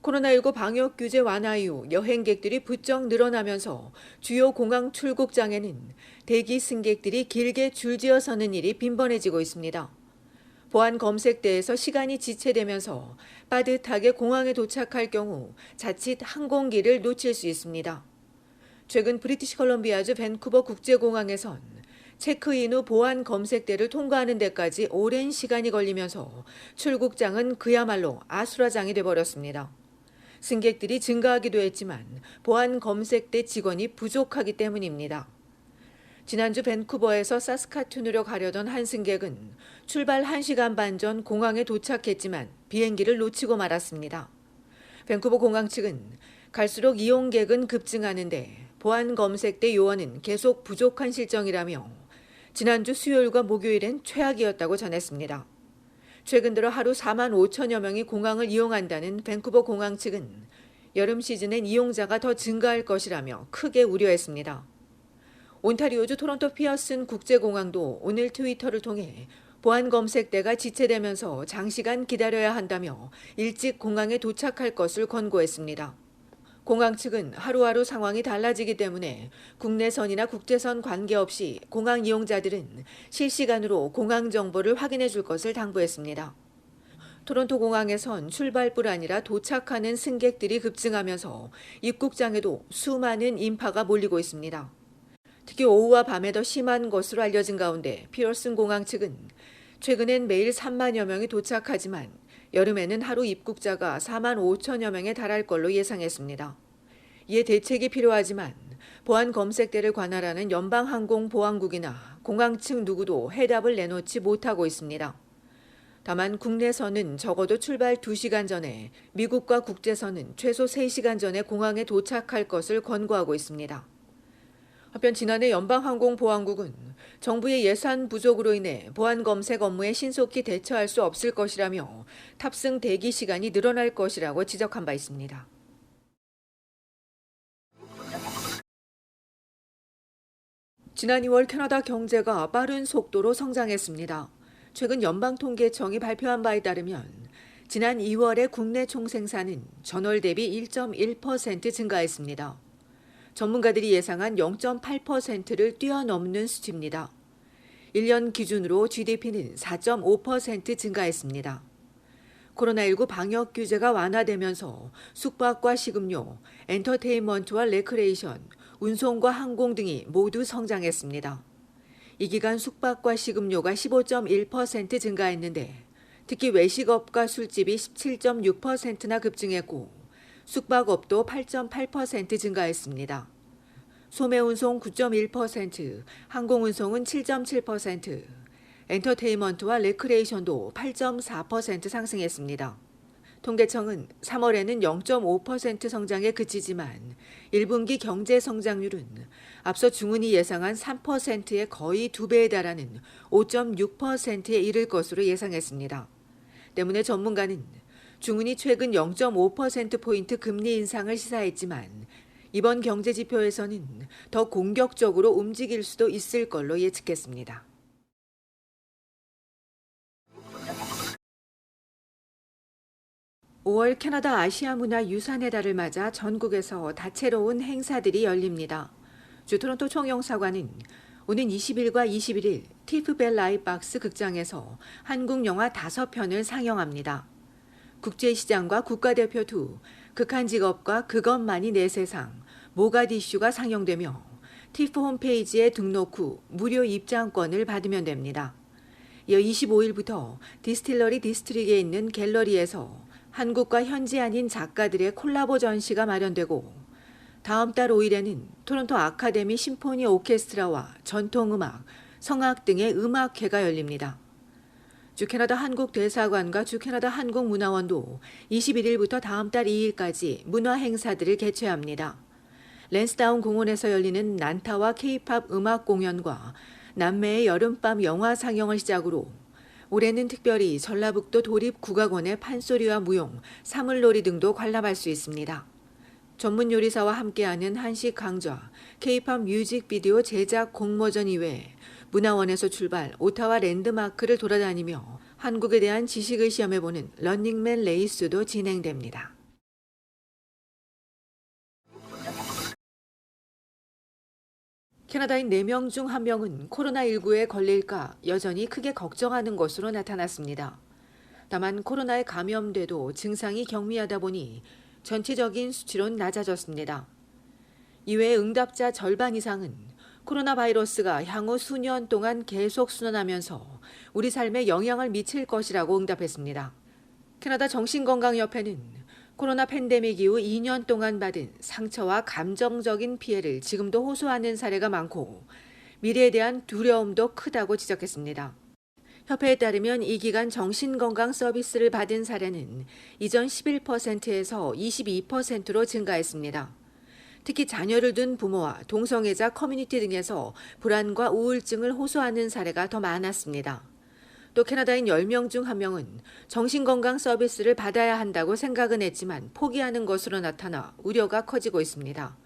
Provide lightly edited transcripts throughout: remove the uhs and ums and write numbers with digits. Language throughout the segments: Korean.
코로나19 방역 규제 완화 이후 여행객들이 부쩍 늘어나면서 주요 공항 출국장에는 대기 승객들이 길게 줄지어 서는 일이 빈번해지고 있습니다. 보안 검색대에서 시간이 지체되면서 빠듯하게 공항에 도착할 경우 자칫 항공기를 놓칠 수 있습니다. 최근 브리티시 컬럼비아주 밴쿠버 국제공항에선 체크인 후 보안 검색대를 통과하는 데까지 오랜 시간이 걸리면서 출국장은 그야말로 아수라장이 돼버렸습니다. 승객들이 증가하기도 했지만 보안 검색대 직원이 부족하기 때문입니다. 지난주 밴쿠버에서 사스카툰으로 가려던 한 승객은 출발 1시간 반 전 공항에 도착했지만 비행기를 놓치고 말았습니다. 밴쿠버 공항 측은 갈수록 이용객은 급증하는데 보안 검색대 요원은 계속 부족한 실정이라며 지난주 수요일과 목요일엔 최악이었다고 전했습니다. 최근 들어 하루 4만 5천여 명이 공항을 이용한다는 밴쿠버 공항 측은 여름 시즌엔 이용자가 더 증가할 것이라며 크게 우려했습니다. 온타리오주 토론토 피어슨 국제공항도 오늘 트위터를 통해 보안 검색대가 지체되면서 장시간 기다려야 한다며 일찍 공항에 도착할 것을 권고했습니다. 공항 측은 하루하루 상황이 달라지기 때문에 국내선이나 국제선 관계없이 공항 이용자들은 실시간으로 공항 정보를 확인해 줄 것을 당부했습니다. 토론토 공항에선 출발뿐 아니라 도착하는 승객들이 급증하면서 입국장에도 수많은 인파가 몰리고 있습니다. 특히 오후와 밤에 더 심한 것으로 알려진 가운데 피어슨 공항 측은 최근엔 매일 3만여 명이 도착하지만 여름에는 하루 입국자가 4만 5천여 명에 달할 걸로 예상했습니다. 이에 대책이 필요하지만 보안 검색대를 관할하는 연방항공보안국이나 공항 측 누구도 해답을 내놓지 못하고 있습니다. 다만 국내선은 적어도 출발 2시간 전에, 미국과 국제선은 최소 3시간 전에 공항에 도착할 것을 권고하고 있습니다. 한편 지난해 연방항공보안국은 정부의 예산 부족으로 인해 보안 검색 업무에 신속히 대처할 수 없을 것이라며 탑승 대기 시간이 늘어날 것이라고 지적한 바 있습니다. 지난 2월 캐나다 경제가 빠른 속도로 성장했습니다. 최근 연방통계청이 발표한 바에 따르면 지난 2월의 국내 총생산은 전월 대비 1.1% 증가했습니다. 전문가들이 예상한 0.8%를 뛰어넘는 수치입니다. 1년 기준으로 GDP는 4.5% 증가했습니다. 코로나19 방역 규제가 완화되면서 숙박과 식음료, 엔터테인먼트와 레크레이션, 운송과 항공 등이 모두 성장했습니다. 이 기간 숙박과 식음료가 15.1% 증가했는데 특히 외식업과 술집이 17.6%나 급증했고 숙박업도 8.8% 증가했습니다. 소매운송 9.1%, 항공운송은 7.7%, 엔터테인먼트와 레크레이션도 8.4% 상승했습니다. 통계청은 3월에는 0.5% 성장에 그치지만 1분기 경제 성장률은 앞서 중은이 예상한 3%의 거의 2배에 달하는 5.6%에 이를 것으로 예상했습니다. 때문에 전문가는 중은이 최근 0.5%포인트 금리 인상을 시사했지만 이번 경제 지표에서는 더 공격적으로 움직일 수도 있을 걸로 예측했습니다. (5월) 캐나다 아시아 문화 유산의 달을 맞아 전국에서 다채로운 행사들이 열립니다. 주 토론토 총영사관은 오는 20일과 21일 티프 벨 라이박스 극장에서 한국 영화 5편을 상영합니다. 국제시장과 국가대표 2, 극한 직업과 그것만이 내 세상, 모가디슈가 상영되며 티프 홈페이지에 등록 후 무료 입장권을 받으면 됩니다. 이어 25일부터 디스틸러리 디스트릭에 있는 갤러리에서 한국과 현지 아닌 작가들의 콜라보 전시가 마련되고 다음 달 5일에는 토론토 아카데미 심포니 오케스트라와 전통음악, 성악 등의 음악회가 열립니다. 주캐나다 한국대사관과 주캐나다 한국문화원도 21일부터 다음 달 2일까지 문화 행사들을 개최합니다. 랜스다운 공원에서 열리는 난타와 K-팝 음악 공연과 남매의 여름밤 영화 상영을 시작으로 올해는 특별히 전라북도 도립국악원의 판소리와 무용, 사물놀이 등도 관람할 수 있습니다. 전문 요리사와 함께하는 한식 강좌, K-팝 뮤직비디오 제작 공모전 이외에 문화원에서 출발 오타와 랜드마크를 돌아다니며 한국에 대한 지식을 시험해보는 런닝맨 레이스도 진행됩니다. 캐나다인 4명 중 1명은 코로나19에 걸릴까 여전히 크게 걱정하는 것으로 나타났습니다. 다만 코로나에 감염돼도 증상이 경미하다 보니 전체적인 수치로는 낮아졌습니다. 이외에 응답자 절반 이상은 코로나 바이러스가 향후 수년 동안 계속 순환하면서 우리 삶에 영향을 미칠 것이라고 응답했습니다. 캐나다 정신건강협회는 코로나 팬데믹 이후 2년 동안 받은 상처와 감정적인 피해를 지금도 호소하는 사례가 많고 미래에 대한 두려움도 크다고 지적했습니다. 협회에 따르면 이 기간 정신건강 서비스를 받은 사례는 이전 11%에서 22%로 증가했습니다. 특히 자녀를 둔 부모와 동성애자 커뮤니티 등에서 불안과 우울증을 호소하는 사례가 더 많았습니다. 또 캐나다인 10명 중 1명은 정신건강 서비스를 받아야 한다고 생각은 했지만 포기하는 것으로 나타나 우려가 커지고 있습니다.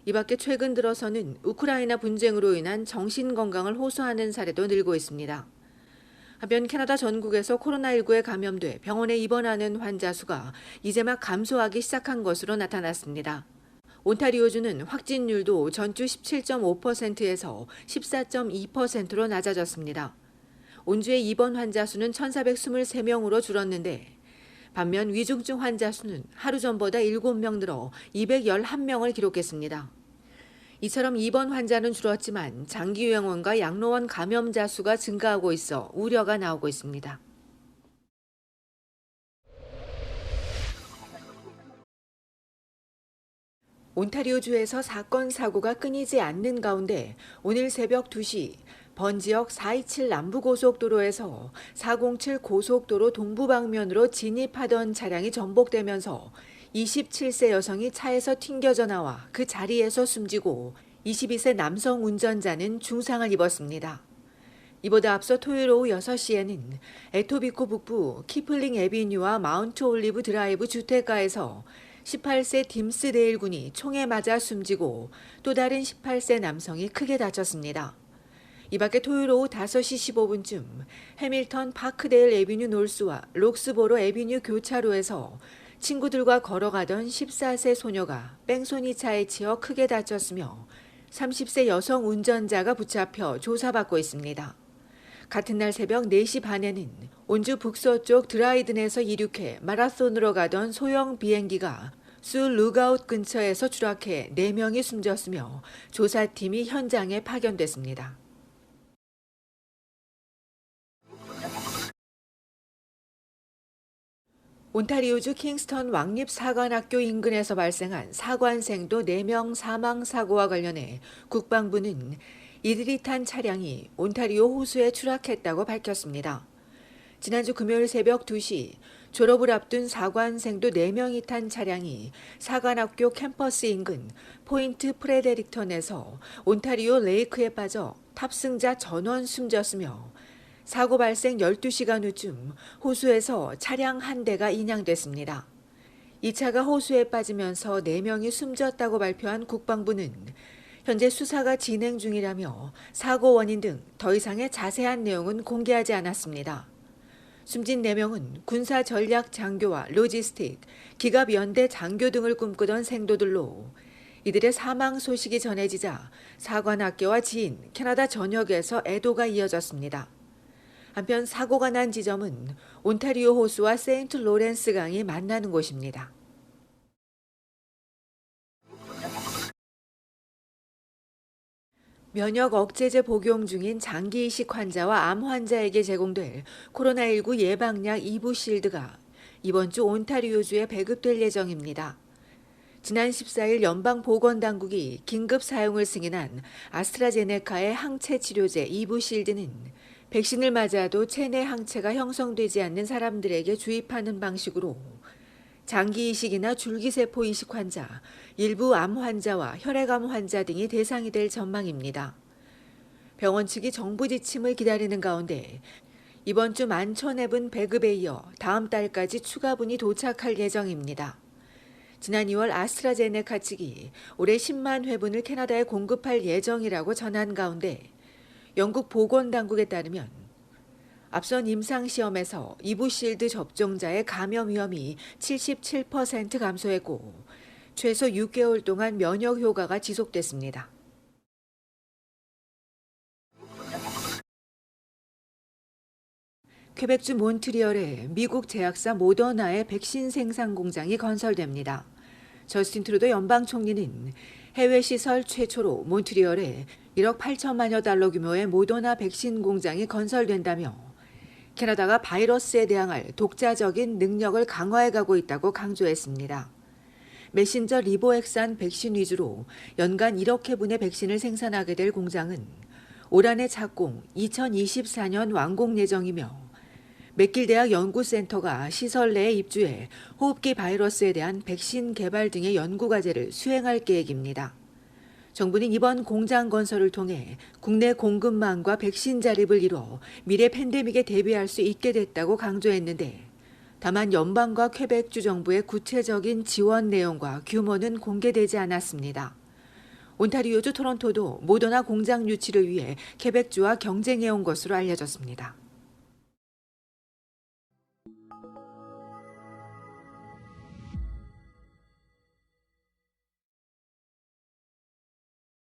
이 밖에 최근 들어서는 우크라이나 분쟁으로 인한 정신건강을 호소하는 사례도 늘고 있습니다. 한편 캐나다 전국에서 코로나19에 감염돼 병원에 입원하는 환자 수가 이제 막 감소하기 시작한 것으로 나타났습니다. 온타리오주는 확진율도 전주 17.5%에서 14.2%로 낮아졌습니다. 온주의 입원 환자 수는 1,423명으로 줄었는데 반면 위중증 환자 수는 하루 전보다 7명 늘어 211명을 기록했습니다. 이처럼 입원 환자는 줄었지만 장기요양원과 양로원 감염자 수가 증가하고 있어 우려가 나오고 있습니다. 온타리오주에서 사건 사고가 끊이지 않는 가운데 오늘 새벽 2시 번 지역 427 남부고속도로에서 407 고속도로 동부 방면으로 진입하던 차량이 전복되면서 27세 여성이 차에서 튕겨져 나와 그 자리에서 숨지고 22세 남성 운전자는 중상을 입었습니다. 이보다 앞서 토요일 오후 6시에는 에토비코 북부 키플링 애비뉴와 마운트 올리브 드라이브 주택가에서 18세 딤스데일 군이 총에 맞아 숨지고 또 다른 18세 남성이 크게 다쳤습니다. 이 밖에 토요일 오후 5시 15분쯤 해밀턴 파크데일 애비뉴 놀스와 록스보로 애비뉴 교차로에서 친구들과 걸어가던 14세 소녀가 뺑소니 차에 치여 크게 다쳤으며 30세 여성 운전자가 붙잡혀 조사받고 있습니다. 같은 날 새벽 4시 반에는 온주 북서쪽 드라이든에서 이륙해 마라톤으로 가던 소형 비행기가 수 루가웃 근처에서 추락해 4명이 숨졌으며 조사팀이 현장에 파견됐습니다. 온타리오주 킹스턴 왕립사관학교 인근에서 발생한 사관생도 4명 사망 사고와 관련해 국방부는 이들이 탄 차량이 온타리오 호수에 추락했다고 밝혔습니다. 지난주 금요일 새벽 2시 졸업을 앞둔 사관생도 4명이 탄 차량이 사관학교 캠퍼스 인근 포인트 프레데릭턴에서 온타리오 레이크에 빠져 탑승자 전원 숨졌으며 사고 발생 12시간 후쯤 호수에서 차량 한 대가 인양됐습니다. 이 차가 호수에 빠지면서 4명이 숨졌다고 발표한 국방부는 현재 수사가 진행 중이라며 사고 원인 등 더 이상의 자세한 내용은 공개하지 않았습니다. 숨진 4명은 군사 전략 장교와 로지스틱, 기갑 연대 장교 등을 꿈꾸던 생도들로 이들의 사망 소식이 전해지자 사관학교와 지인, 캐나다 전역에서 애도가 이어졌습니다. 한편 사고가 난 지점은 온타리오 호수와 세인트 로렌스 강이 만나는 곳입니다. 면역 억제제 복용 중인 장기 이식 환자와 암 환자에게 제공될 코로나19 예방약 이부실드가 이번 주 온타리오주에 배급될 예정입니다. 지난 14일 연방보건당국이 긴급 사용을 승인한 아스트라제네카의 항체 치료제 이부실드는 백신을 맞아도 체내 항체가 형성되지 않는 사람들에게 주입하는 방식으로 장기 이식이나 줄기세포 이식 환자, 일부 암 환자와 혈액암 환자 등이 대상이 될 전망입니다. 병원 측이 정부 지침을 기다리는 가운데 이번 주 11,000회분 배급에 이어 다음 달까지 추가분이 도착할 예정입니다. 지난 2월 아스트라제네카 측이 올해 10만 회분을 캐나다에 공급할 예정이라고 전한 가운데 영국 보건당국에 따르면 앞선 임상시험에서 이부실드 접종자의 감염 위험이 77% 감소했고 최소 6개월 동안 면역 효과가 지속됐습니다. 퀘벡주 몬트리올에 미국 제약사 모더나의 백신 생산 공장이 건설됩니다. 저스틴 트루도 연방 총리는 해외 시설 최초로 몬트리올에 1억 8천만여 달러 규모의 모더나 백신 공장이 건설된다며 캐나다가 바이러스에 대항할 독자적인 능력을 강화해가고 있다고 강조했습니다. 메신저 리보액산 백신 위주로 연간 1억 회분의 백신을 생산하게 될 공장은 올 한해 착공, 2024년 완공 예정이며 맥길대학 연구센터가 시설 내에 입주해 호흡기 바이러스에 대한 백신 개발 등의 연구과제를 수행할 계획입니다. 정부는 이번 공장 건설을 통해 국내 공급망과 백신 자립을 이뤄 미래 팬데믹에 대비할 수 있게 됐다고 강조했는데 다만 연방과 퀘벡주 정부의 구체적인 지원 내용과 규모는 공개되지 않았습니다. 온타리오주 토론토도 모더나 공장 유치를 위해 퀘벡주와 경쟁해온 것으로 알려졌습니다.